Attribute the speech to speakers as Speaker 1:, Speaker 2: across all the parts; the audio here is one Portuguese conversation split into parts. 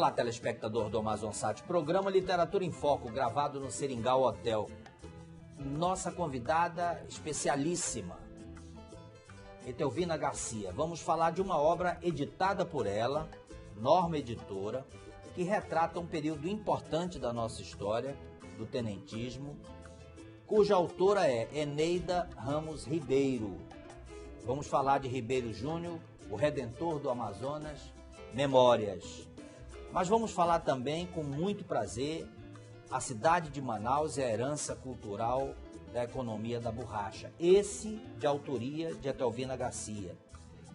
Speaker 1: Olá, telespectador do Amazonsat, programa Literatura em Foco, gravado no Seringal Hotel. Nossa convidada especialíssima, Etelvina Garcia. Vamos falar de uma obra editada por ela, Norma Editora, que retrata um período importante da nossa história, do tenentismo, cuja autora é Eneida Ramos Ribeiro. Vamos falar de Ribeiro Júnior, o Redentor do Amazonas, Memórias. Mas vamos falar também, com muito prazer, a cidade de Manaus e a herança cultural da economia da borracha. Esse de autoria de Etelvina Garcia.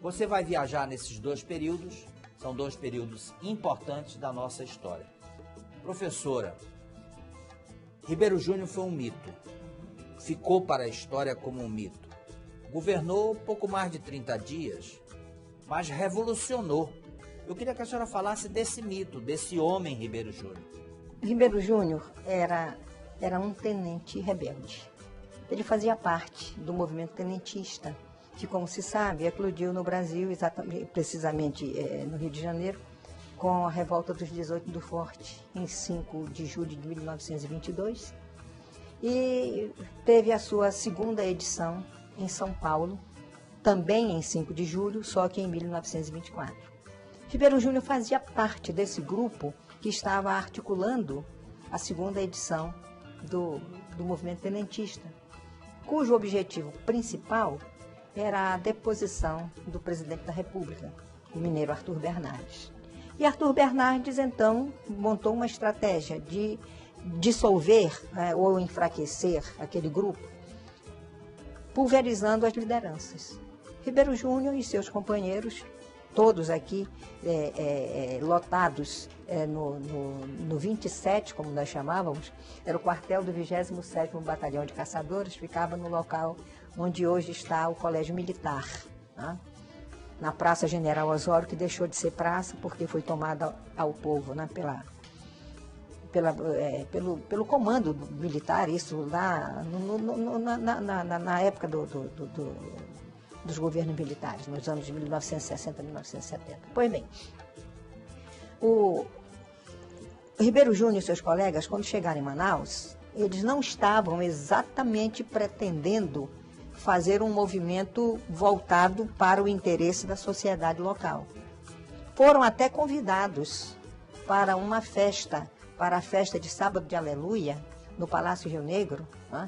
Speaker 1: Você vai viajar nesses dois períodos, são dois períodos importantes da nossa história. Professora, Ribeiro Júnior foi um mito. Ficou para a história como um mito. Governou pouco mais de 30 dias, mas revolucionou. Eu queria que a senhora falasse desse mito, desse homem Ribeiro Júnior. Ribeiro Júnior era um tenente rebelde. Ele fazia parte do movimento tenentista, que, como se sabe, eclodiu no Brasil, precisamente no Rio de Janeiro, com a revolta dos 18 do Forte, em 5 de julho de 1922, e teve a sua segunda edição em São Paulo, também em 5 de julho, só que em 1924. Ribeiro Júnior fazia parte desse grupo que estava articulando a segunda edição do movimento tenentista, cujo objetivo principal era a deposição do presidente da República, o mineiro Arthur Bernardes. E Arthur Bernardes, então, montou uma estratégia de dissolver ou enfraquecer aquele grupo, pulverizando as lideranças. Ribeiro Júnior e seus companheiros, todos aqui lotados no 27, como nós chamávamos, era o quartel do 27º Batalhão de Caçadores, ficava no local onde hoje está o Colégio Militar, né? Na Praça General Osório, que deixou de ser praça porque foi tomada ao povo, né, pelo comando militar, isso lá na época dos governos militares, nos anos de 1960 a 1970. Pois bem, o Ribeiro Júnior e seus colegas, quando chegaram em Manaus, eles não estavam exatamente pretendendo fazer um movimento voltado para o interesse da sociedade local. Foram até convidados para uma festa, para a festa de Sábado de Aleluia, no Palácio Rio Negro, né?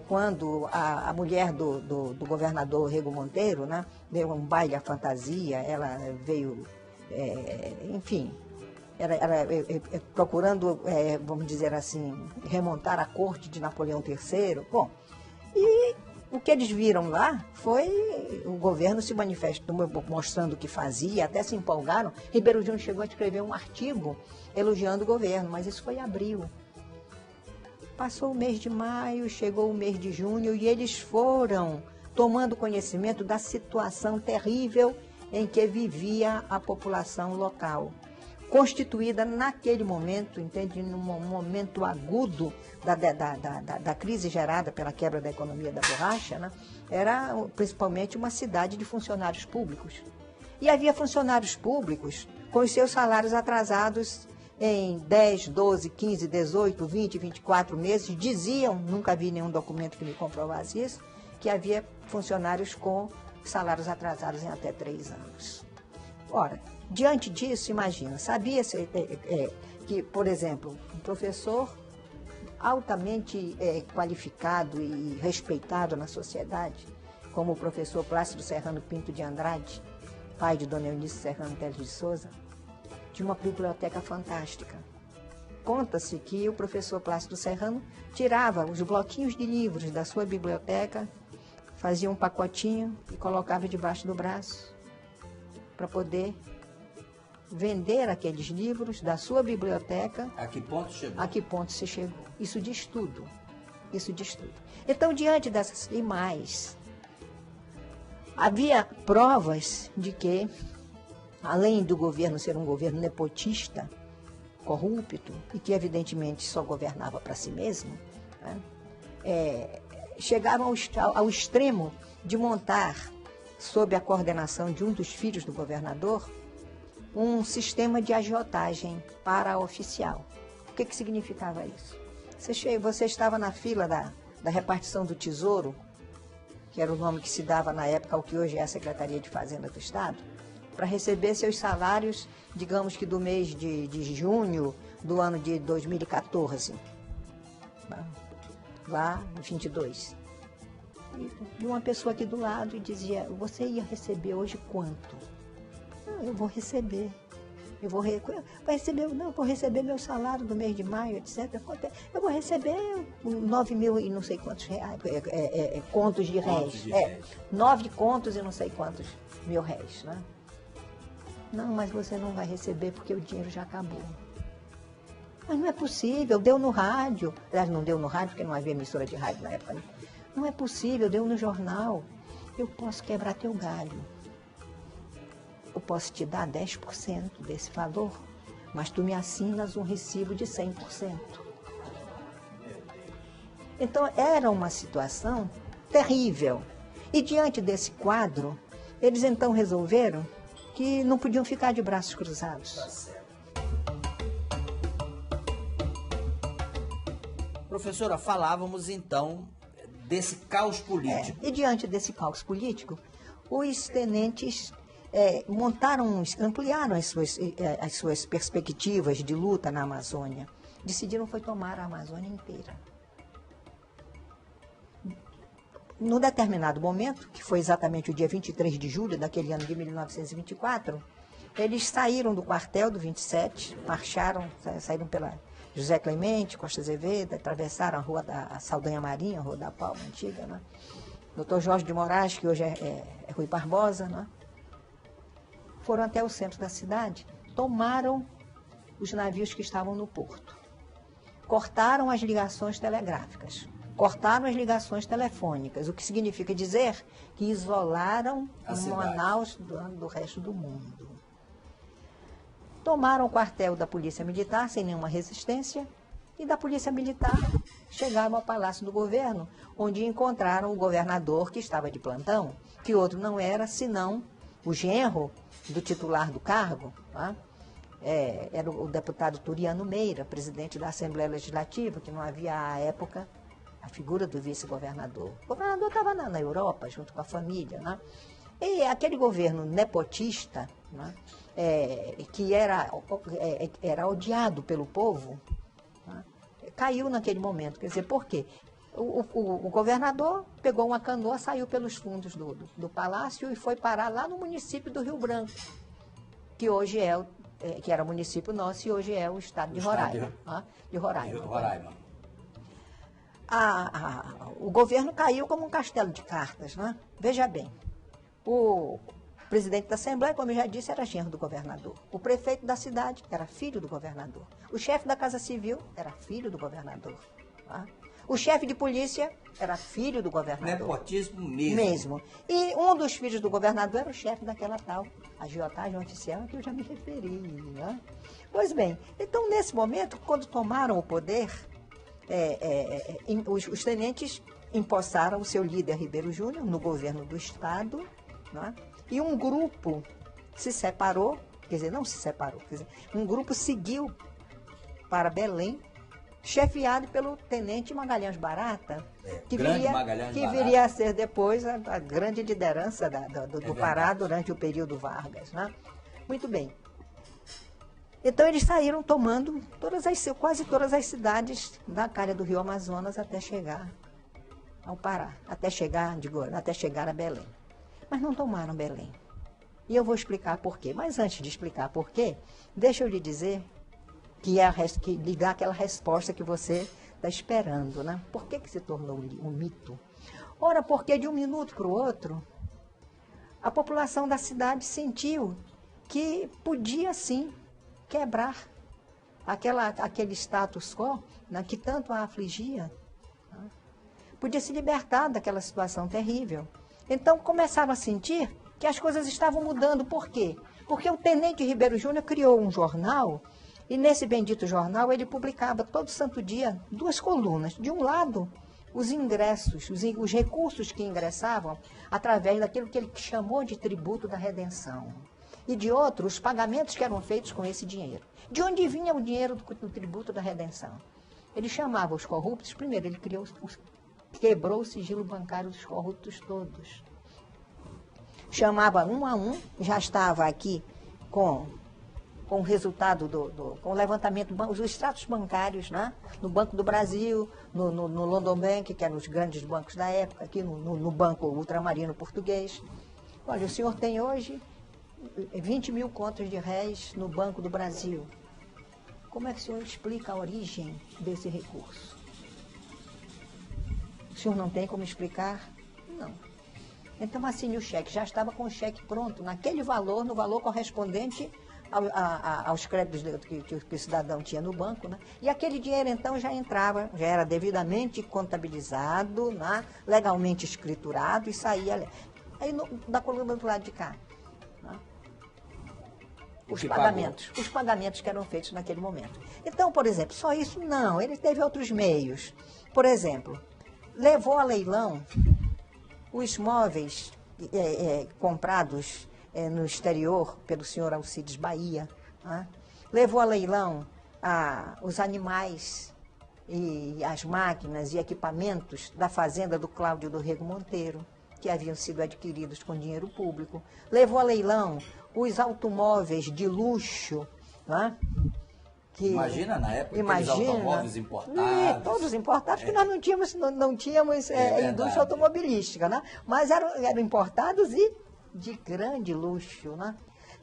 Speaker 1: Quando a mulher do governador Rego Monteiro, né, deu um baile à fantasia, ela veio, enfim, procurando, vamos dizer assim, remontar a corte de Napoleão III. Bom, e o que eles viram lá foi o governo se manifestou, mostrando o que fazia, até se empolgaram. Ribeiro Júnior chegou a escrever um artigo elogiando o governo, mas isso foi em abril. Passou o mês de maio, chegou o mês de junho e eles foram tomando conhecimento da situação terrível em que vivia a população local, constituída naquele momento, entende, num momento agudo da crise gerada pela quebra da economia da borracha, né? Era principalmente uma cidade de funcionários públicos. E havia funcionários públicos com os seus salários atrasados em 10, 12, 15, 18, 20, 24 meses, diziam, nunca vi nenhum documento que me comprovasse isso, que havia funcionários com salários atrasados em até 3 anos. Ora, diante disso, imagina, sabia-se que, por exemplo, um professor altamente qualificado e respeitado na sociedade, como o professor Plácido Serrano Pinto de Andrade, pai de Dona Eunice Serrano Teles de Souza, de uma biblioteca fantástica. Conta-se que o professor Plácido Serrano tirava os bloquinhos de livros da sua biblioteca, fazia um pacotinho e colocava debaixo do braço para poder vender aqueles livros da sua biblioteca. A que ponto chegou? A que ponto se chegou. Isso diz tudo. Isso diz tudo. Então, diante dessas e mais, havia provas de que, além do governo ser um governo nepotista, corrupto, e que evidentemente só governava para si mesmo, né, chegaram ao extremo de montar, sob a coordenação de um dos filhos do governador,
Speaker 2: um sistema de agiotagem paraoficial. O que significava isso? Você estava na fila da repartição do Tesouro, que era o nome que se dava na época ao que hoje é a Secretaria de Fazenda do Estado, para receber seus salários, digamos que do mês de junho do ano de 2014, lá em 22. E uma pessoa aqui do lado e dizia, você ia receber hoje quanto? Não, eu vou receber. Vou receber meu salário do mês de maio, etc. Eu vou receber 9 mil e não sei quantos reais, contos de réis. 9 contos e não sei quantos mil réis, né? Não, mas você não vai receber porque o dinheiro já acabou. Mas não é possível, deu no rádio. Aliás, não deu no rádio porque não havia emissora de rádio na época. Não é possível, deu no jornal. Eu posso quebrar teu galho. Eu posso te dar 10% desse valor, mas tu me assinas um recibo de 100%. Então, era uma situação terrível. E diante desse quadro, eles então resolveram que não podiam ficar de braços cruzados.
Speaker 1: Professora, falávamos então desse caos político.
Speaker 2: E diante desse caos político, os tenentes ampliaram as suas perspectivas de luta na Amazônia. Decidiram foi tomar a Amazônia inteira. Num determinado momento, que foi exatamente o dia 23 de julho daquele ano de 1924, eles saíram do quartel do 27, saíram pela José Clemente, Costa Azevedo, atravessaram a rua da Saldanha Marinha, a Rua da Palma antiga, né? Dr. Jorge de Moraes, que hoje é Rui Barbosa, né? Foram até o centro da cidade, tomaram os navios que estavam no porto, cortaram as ligações telegráficas, cortaram as ligações telefônicas, o que significa dizer que isolaram Manaus do resto do mundo. Tomaram o quartel da Polícia Militar sem nenhuma resistência e da Polícia Militar chegaram ao Palácio do Governo, onde encontraram o governador que estava de plantão, que outro não era senão o genro do titular do cargo, tá? Era o deputado Turiano Meira, presidente da Assembleia Legislativa, que não havia à época a figura do vice-governador. O governador estava na Europa, junto com a família, né? E aquele governo nepotista, né, que era odiado pelo povo, né, caiu naquele momento. Quer dizer, por quê? O governador pegou uma canoa, saiu pelos fundos do palácio e foi parar lá no município do Rio Branco, que hoje que era município nosso e hoje é o estado de Roraima. De Roraima. O governo caiu como um castelo de cartas, né? Veja bem, o presidente da Assembleia, como eu já disse, era genro do governador. O prefeito da cidade era filho do governador. O chefe da Casa Civil era filho do governador. Tá? O chefe de polícia era filho do governador.
Speaker 1: Nepotismo mesmo.
Speaker 2: E um dos filhos do governador era o chefe daquela tal agiotagem oficial que eu já me referi. Né? Pois bem, então nesse momento, quando tomaram o poder, os tenentes empossaram o seu líder Ribeiro Júnior no governo do Estado, né? E um grupo se separou, quer dizer, não se separou, quer dizer, um grupo seguiu para Belém, chefiado pelo tenente Magalhães Barata, que viria a ser depois a grande liderança do Pará durante o período Vargas. Né? Muito bem. Então eles saíram tomando quase todas as cidades da calha do Rio Amazonas até chegar ao Pará, até chegar a Belém. Mas não tomaram Belém. E eu vou explicar por quê. Mas antes de explicar por quê, deixa eu lhe dizer que ligar aquela resposta que você está esperando, né? Por que se tornou um mito? Ora, porque de um minuto para o outro, a população da cidade sentiu que podia, sim, quebrar aquele status quo, né, que tanto a afligia. Né? Podia se libertar daquela situação terrível. Então, começaram a sentir que as coisas estavam mudando. Por quê? Porque o tenente Ribeiro Júnior criou um jornal, e nesse bendito jornal ele publicava todo santo dia 2 colunas. De um lado, os ingressos, os recursos que ingressavam através daquilo que ele chamou de tributo da redenção. e de outro, os pagamentos que eram feitos com esse dinheiro. De onde vinha o dinheiro do tributo da redenção? Ele chamava os corruptos, primeiro ele quebrou o sigilo bancário dos corruptos todos. Chamava um a um, já estava aqui com o resultado com o levantamento, os extratos bancários, né? No Banco do Brasil, no London Bank, que eram os grandes bancos da época, aqui no Banco Ultramarino Português. Olha, o senhor tem hoje 20 mil contos de réis no Banco do Brasil. Como é que o senhor explica a origem desse recurso? O senhor não tem como explicar? Não. Então assine o cheque. Já estava com o cheque pronto, naquele valor, no valor correspondente aos créditos que o cidadão tinha no banco, né? E aquele dinheiro, então, já entrava, já era devidamente contabilizado, né? Legalmente escriturado e saía. Aí, da coluna do lado de cá, né? Os pagamentos que eram feitos naquele momento. Então, por exemplo, só isso? Não, ele teve outros meios. Por exemplo, levou a leilão os móveis comprados no exterior pelo senhor Alcides Bahia, né? Levou a leilão os animais e as máquinas e equipamentos da fazenda do Cláudio do Rego Monteiro, que haviam sido adquiridos com dinheiro público. Levou a leilão os automóveis de luxo, né?
Speaker 1: Imagina na época aqueles automóveis importados.
Speaker 2: Todos importados, porque nós não tínhamos indústria automobilística, né? Mas eram importados e de grande luxo, né?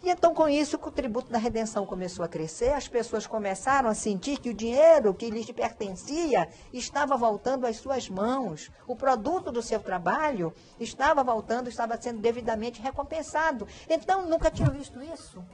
Speaker 2: E então, com isso, que o tributo da redenção começou a crescer, as pessoas começaram a sentir que o dinheiro que lhes pertencia estava voltando às suas mãos. O produto do seu trabalho estava voltando, estava sendo devidamente recompensado. Então, nunca tinham visto isso.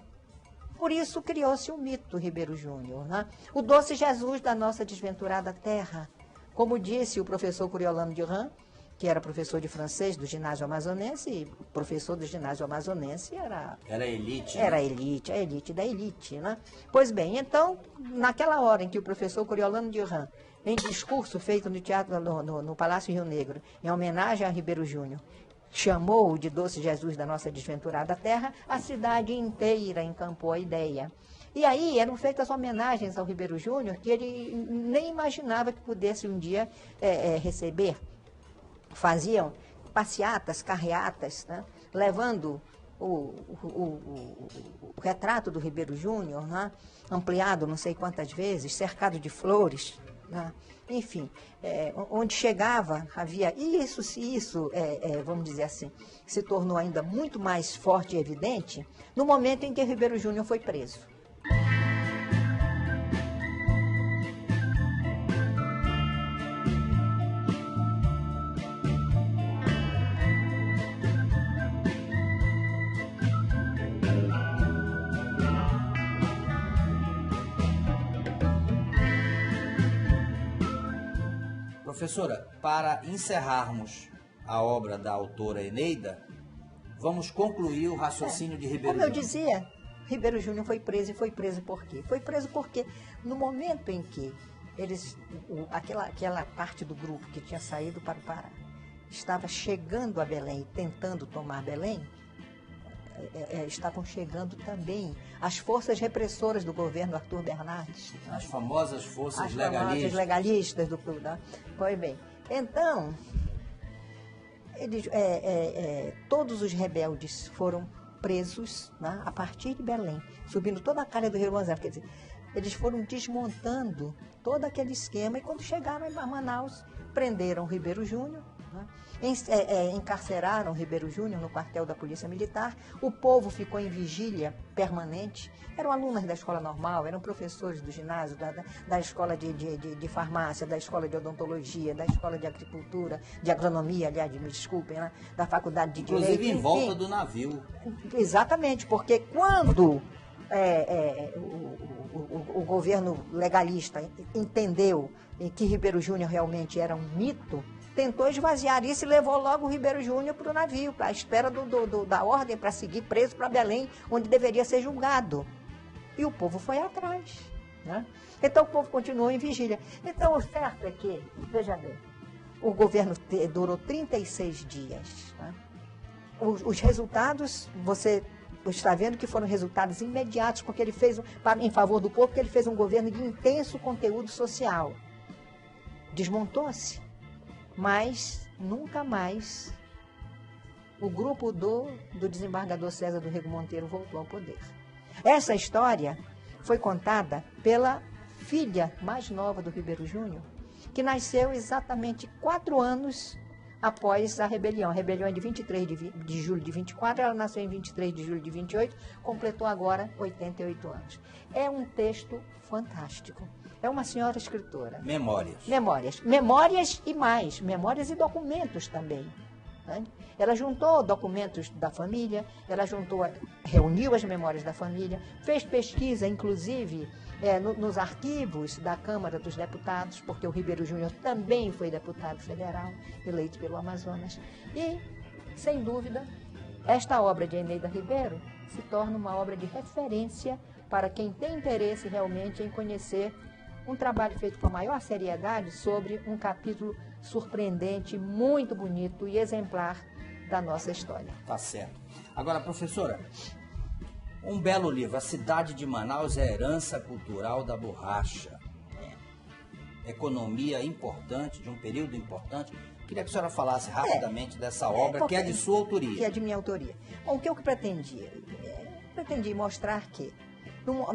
Speaker 2: Por isso, criou-se o mito Ribeiro Júnior, né? O doce Jesus da nossa desventurada terra. Como disse o professor Coriolano Durand, que era professor de francês do ginásio amazonense, e professor do ginásio amazonense era
Speaker 1: elite.
Speaker 2: Era a elite da elite, né? Pois bem, então, naquela hora em que o professor Coriolano Durand, em discurso feito no teatro, no Palácio Rio Negro, em homenagem a Ribeiro Júnior, chamou de doce Jesus da nossa desventurada terra, a cidade inteira encampou a ideia. E aí eram feitas homenagens ao Ribeiro Júnior que ele nem imaginava que pudesse um dia receber. Faziam passeatas, carreatas, né? Levando o retrato do Ribeiro Júnior, né? Ampliado não sei quantas vezes, cercado de flores, né? Enfim, onde chegava havia isso, vamos dizer assim, se tornou ainda muito mais forte e evidente no momento em que Ribeiro Júnior foi preso.
Speaker 1: Professora, para encerrarmos a obra da autora Eneida, vamos concluir o raciocínio de Ribeiro Júnior.
Speaker 2: Como eu dizia, Ribeiro Júnior foi preso, e foi preso por quê? Foi preso porque no momento em que aquela parte do grupo que tinha saído para o Pará estava chegando a Belém, tentando tomar Belém, estavam chegando também as forças repressoras do governo Arthur Bernardes.
Speaker 1: As famosas forças
Speaker 2: legalistas do clube. Né? Pois bem, então, todos os rebeldes foram presos, né, a partir de Belém, subindo toda a calha do Rio Gonzaga. Quer dizer, eles foram desmontando todo aquele esquema e quando chegaram em Manaus, prenderam Ribeiro Júnior, né? Encarceraram Ribeiro Júnior no quartel da Polícia Militar. O povo ficou em vigília permanente. Eram alunos da escola normal, eram professores do ginásio, da escola de farmácia, da escola de odontologia, da escola de agricultura, de agronomia, aliás, me desculpem, né? Da faculdade de Direito.
Speaker 1: Inclusive em volta do navio.
Speaker 2: Exatamente, porque quando o governo legalista entendeu que Ribeiro Júnior realmente era um mito, tentou esvaziar isso e levou logo o Ribeiro Júnior para o navio, à espera da ordem para seguir preso para Belém, onde deveria ser julgado. E o povo foi atrás, né? Então o povo continuou em vigília. Então o certo é que, veja bem, o governo durou 36 dias. Né? Os resultados, você está vendo que foram resultados imediatos, porque ele fez, em favor do povo, porque ele fez um governo de intenso conteúdo social. Desmontou-se, mas nunca mais o grupo do desembargador César do Rego Monteiro voltou ao poder. Essa história foi contada pela filha mais nova do Ribeiro Júnior, que nasceu exatamente 4 anos após a rebelião. A rebelião é de 23 de julho de 24, ela nasceu em 23 de julho de 28, completou agora 88 anos. É um texto fantástico. É uma senhora escritora.
Speaker 1: Memórias.
Speaker 2: Memórias e mais. Memórias e documentos também. Né? Ela juntou documentos da família, reuniu as memórias da família, fez pesquisa, inclusive, nos arquivos da Câmara dos Deputados, porque o Ribeiro Júnior também foi deputado federal, eleito pelo Amazonas. E, sem dúvida, esta obra de Eneida Ribeiro se torna uma obra de referência para quem tem interesse realmente em conhecer um trabalho feito com a maior seriedade sobre um capítulo surpreendente, muito bonito e exemplar da nossa história.
Speaker 1: Tá certo. Agora, professora, um belo livro, A Cidade de Manaus é a Herança Cultural da Borracha. Economia importante, de um período importante. Queria que a senhora falasse rapidamente dessa obra, que é de sua autoria.
Speaker 2: Que é de minha autoria. Bom, o que eu pretendia? Pretendi mostrar que,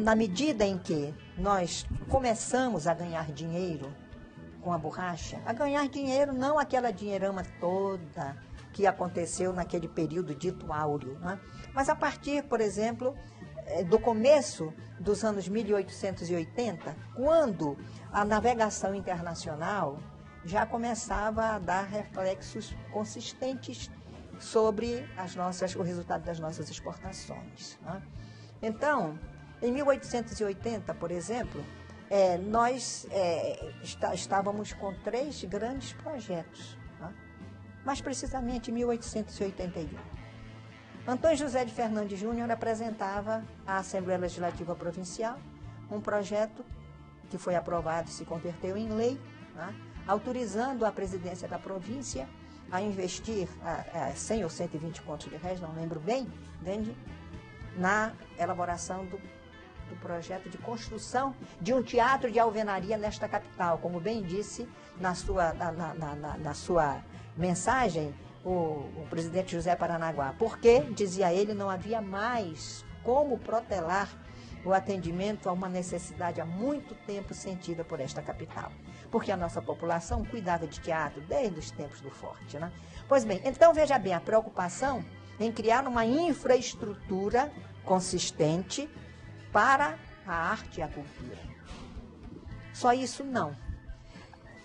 Speaker 2: na medida em que nós começamos a ganhar dinheiro com a borracha, a ganhar dinheiro, não aquela dinheirama toda que aconteceu naquele período dito áureo, né? Mas a partir, por exemplo, do começo dos anos 1880, quando a navegação internacional já começava a dar reflexos consistentes sobre o resultado das nossas exportações, né? Então, em 1880, por exemplo, nós estávamos com 3 grandes projetos, né? Mais precisamente em 1881. Antônio José de Fernandes Júnior apresentava à Assembleia Legislativa Provincial um projeto que foi aprovado e se converteu em lei, né? Autorizando a presidência da província a investir 100 ou 120 contos de réis, não lembro bem, entende? Na elaboração do projeto de construção de um teatro de alvenaria nesta capital, como bem disse na sua mensagem o presidente José Paranaguá, porque, dizia ele, não havia mais como protelar o atendimento a uma necessidade há muito tempo sentida por esta capital, porque a nossa população cuidava de teatro desde os tempos do Forte, né? Pois bem, então veja bem, a preocupação em criar uma infraestrutura consistente para a arte e a cultura. Só isso não.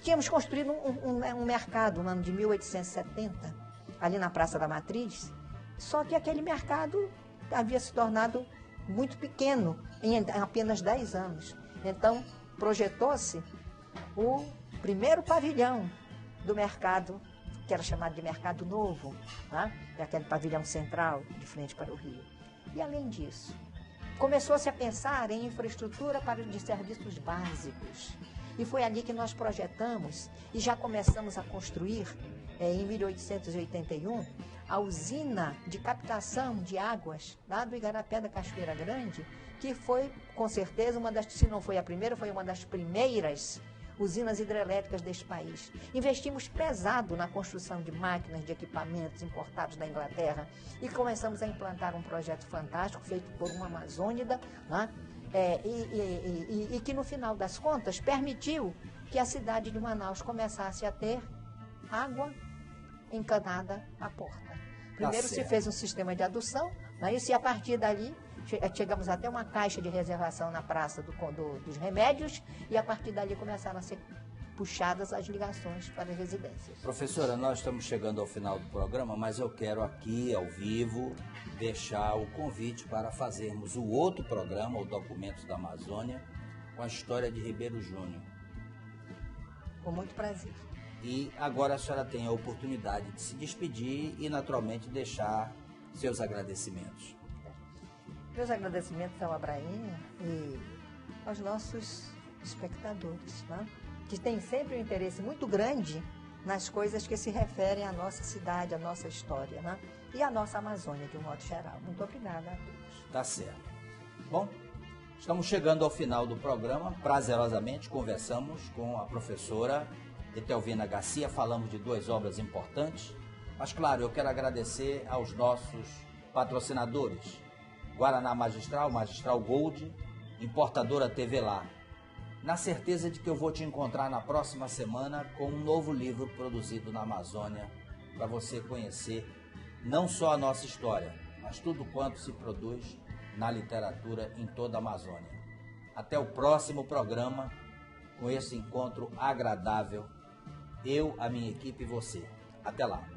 Speaker 2: Tínhamos construído um mercado no ano de 1870, ali na Praça da Matriz, só que aquele mercado havia se tornado muito pequeno, em apenas 10 anos. Então, projetou-se o primeiro pavilhão do mercado, que era chamado de Mercado Novo, né? Aquele pavilhão central, de frente para o rio. E, além disso, começou-se a pensar em infraestrutura de serviços básicos. E foi ali que nós projetamos e já começamos a construir, em 1881, a usina de captação de águas lá do Igarapé da Cachoeira Grande, que foi, com certeza, se não foi a primeira, foi uma das primeiras usinas hidrelétricas deste país. Investimos pesado na construção de máquinas, de equipamentos importados da Inglaterra e começamos a implantar um projeto fantástico feito por uma amazônida, né? E que, no final das contas, permitiu que a cidade de Manaus começasse a ter água encanada à porta. Primeiro se fez um sistema de adução, né? E a partir dali chegamos até uma caixa de reservação na Praça dos Remédios e a partir dali começaram a ser puxadas as ligações para as residências.
Speaker 1: Professora, nós estamos chegando ao final do programa, mas eu quero aqui, ao vivo, deixar o convite para fazermos o outro programa, o Documentos da Amazônia, com a história de Ribeiro Júnior.
Speaker 2: Com muito prazer.
Speaker 1: E agora a senhora tem a oportunidade de se despedir e, naturalmente, deixar seus agradecimentos.
Speaker 2: Meus agradecimentos ao Abrainha e aos nossos espectadores, né? Que têm sempre um interesse muito grande nas coisas que se referem à nossa cidade, à nossa história, né? E à nossa Amazônia, de um modo geral. Muito obrigada a todos.
Speaker 1: Tá certo. Bom, estamos chegando ao final do programa. Prazerosamente conversamos com a professora Etelvina Garcia, falamos de 2 obras importantes. Mas, claro, eu quero agradecer aos nossos patrocinadores. Guaraná Magistral, Magistral Gold, Importadora TV Lá. Na certeza de que eu vou te encontrar na próxima semana com um novo livro produzido na Amazônia, para você conhecer não só a nossa história, mas tudo quanto se produz na literatura em toda a Amazônia. Até o próximo programa, com esse encontro agradável, eu, a minha equipe e você. Até lá.